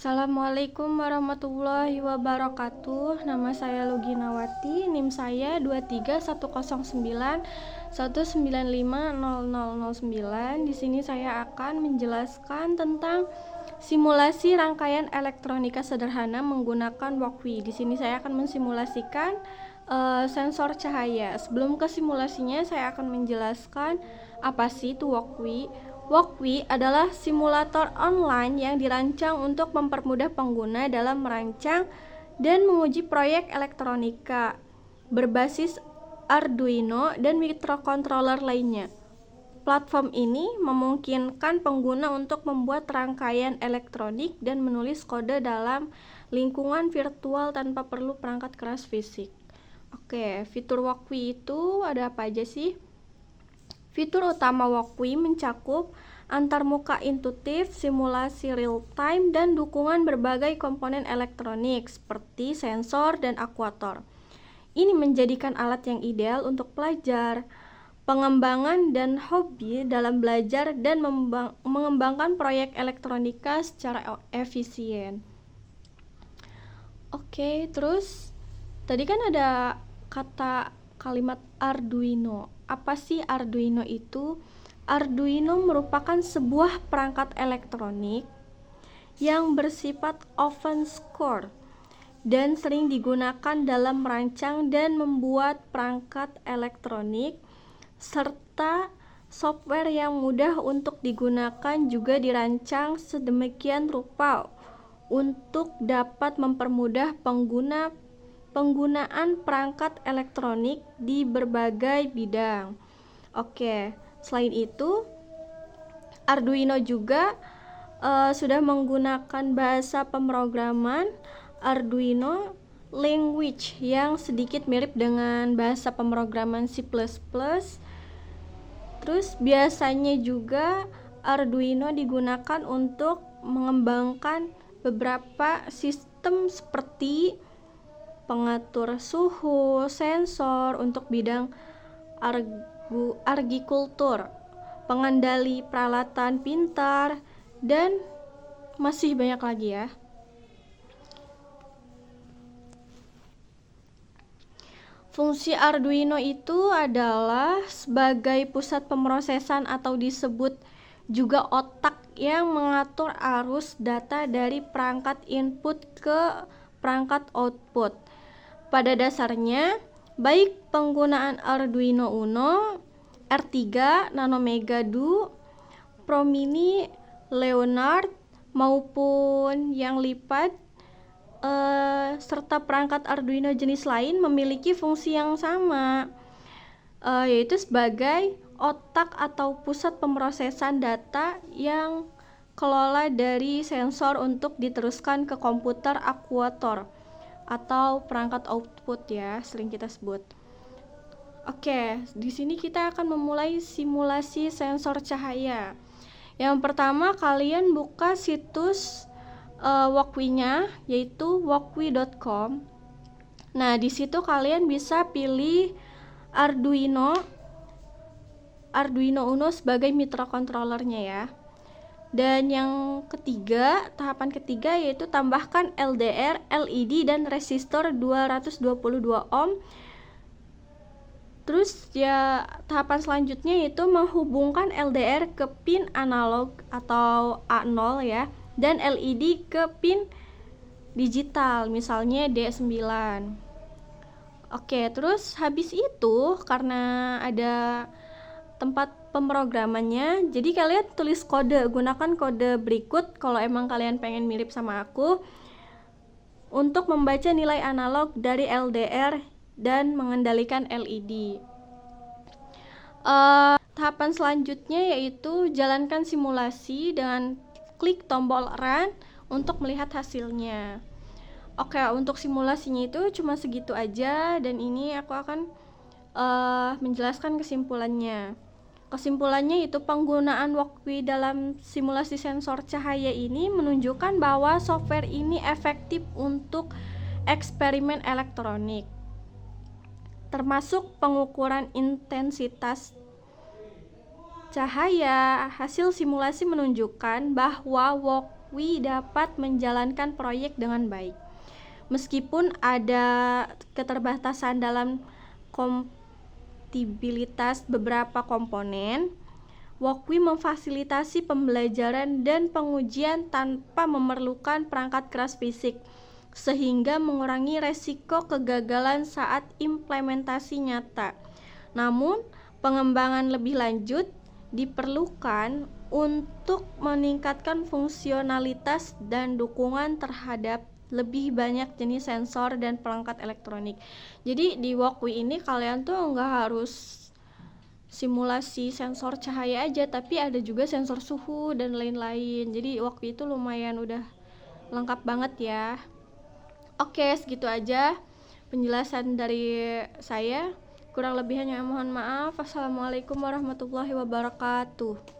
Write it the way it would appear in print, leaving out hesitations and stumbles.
Assalamualaikum warahmatullahi wabarakatuh. Nama saya Luginawati, NIM saya 2310919500009. Di sini saya akan menjelaskan tentang simulasi rangkaian elektronika sederhana menggunakan walkWi. Di sini saya akan mensimulasikan sensor cahaya. Sebelum ke simulasinya, saya akan menjelaskan apa sih itu walkWi. walkWi adalah simulator online yang dirancang untuk mempermudah pengguna dalam merancang dan menguji proyek elektronika berbasis Arduino dan microcontroller lainnya. Platform ini memungkinkan pengguna untuk membuat rangkaian elektronik dan menulis kode dalam lingkungan virtual tanpa perlu perangkat keras fisik. Oke, fitur walkWi itu ada apa aja sih? Fitur utama walkWi mencakup antarmuka intuitif, simulasi real-time, dan dukungan berbagai komponen elektronik seperti sensor dan aktuator. Ini menjadikan alat yang ideal untuk pelajar, pengembangan, dan hobi dalam belajar dan mengembangkan proyek elektronika secara efisien. Oke, terus tadi kan ada kalimat Arduino. Apa sih Arduino itu? Arduino merupakan sebuah perangkat elektronik yang bersifat open source dan sering digunakan dalam merancang dan membuat perangkat elektronik, serta software yang mudah untuk digunakan juga dirancang sedemikian rupa untuk dapat mempermudah penggunaan perangkat elektronik di berbagai bidang. Oke, selain itu Arduino juga sudah menggunakan bahasa pemrograman Arduino language yang sedikit mirip dengan bahasa pemrograman C++. Terus biasanya juga Arduino digunakan untuk mengembangkan beberapa sistem seperti pengatur suhu, sensor untuk bidang agrikultur, pengendali peralatan pintar, dan masih banyak lagi ya. Fungsi Arduino itu adalah sebagai pusat pemrosesan atau disebut juga otak yang mengatur arus data dari perangkat input ke perangkat output. Pada dasarnya, baik penggunaan Arduino Uno, R3, Nanomega Duo, Pro Mini, Leonard, maupun yang lipat, serta perangkat Arduino jenis lain memiliki fungsi yang sama, yaitu sebagai otak atau pusat pemrosesan data yang kelola dari sensor untuk diteruskan ke komputer aktuator atau perangkat output ya, sering kita sebut. Oke, di sini kita akan memulai simulasi sensor cahaya. Yang pertama, kalian buka situs walkWi-nya, yaitu walkwi.com. Nah, di situ kalian bisa pilih Arduino Uno sebagai microcontrollernya ya. Dan yang ketiga, tahapan ketiga yaitu tambahkan LDR, LED, dan resistor 222 ohm. Terus ya, tahapan selanjutnya yaitu menghubungkan LDR ke pin analog atau A0 ya, dan LED ke pin digital, misalnya D9. Oke, terus habis itu karena ada tempat pemrogramannya, jadi kalian tulis kode, gunakan kode berikut kalau emang kalian pengen mirip sama aku untuk membaca nilai analog dari LDR dan mengendalikan LED. Tahapan selanjutnya yaitu jalankan simulasi dengan klik tombol run untuk melihat hasilnya. Oke, untuk simulasinya itu cuma segitu aja, dan ini aku akan menjelaskan kesimpulannya. Kesimpulannya itu penggunaan walkWi dalam simulasi sensor cahaya ini menunjukkan bahwa software ini efektif untuk eksperimen elektronik, termasuk pengukuran intensitas cahaya. Hasil simulasi menunjukkan bahwa Walkwi dapat menjalankan proyek dengan baik. Meskipun ada keterbatasan dalam kompatibilitas beberapa komponen, Walkwi memfasilitasi pembelajaran dan pengujian tanpa memerlukan perangkat keras fisik, sehingga mengurangi resiko kegagalan saat implementasi nyata. Namun, pengembangan lebih lanjut diperlukan untuk meningkatkan fungsionalitas dan dukungan terhadap lebih banyak jenis sensor dan perangkat elektronik. Jadi di Walkwi ini kalian tuh nggak harus simulasi sensor cahaya aja, tapi ada juga sensor suhu dan lain-lain. Jadi Walkwi itu lumayan udah lengkap banget ya. Oke, segitu aja penjelasan dari saya. Kurang lebihnya mohon maaf. Wassalamualaikum warahmatullahi wabarakatuh.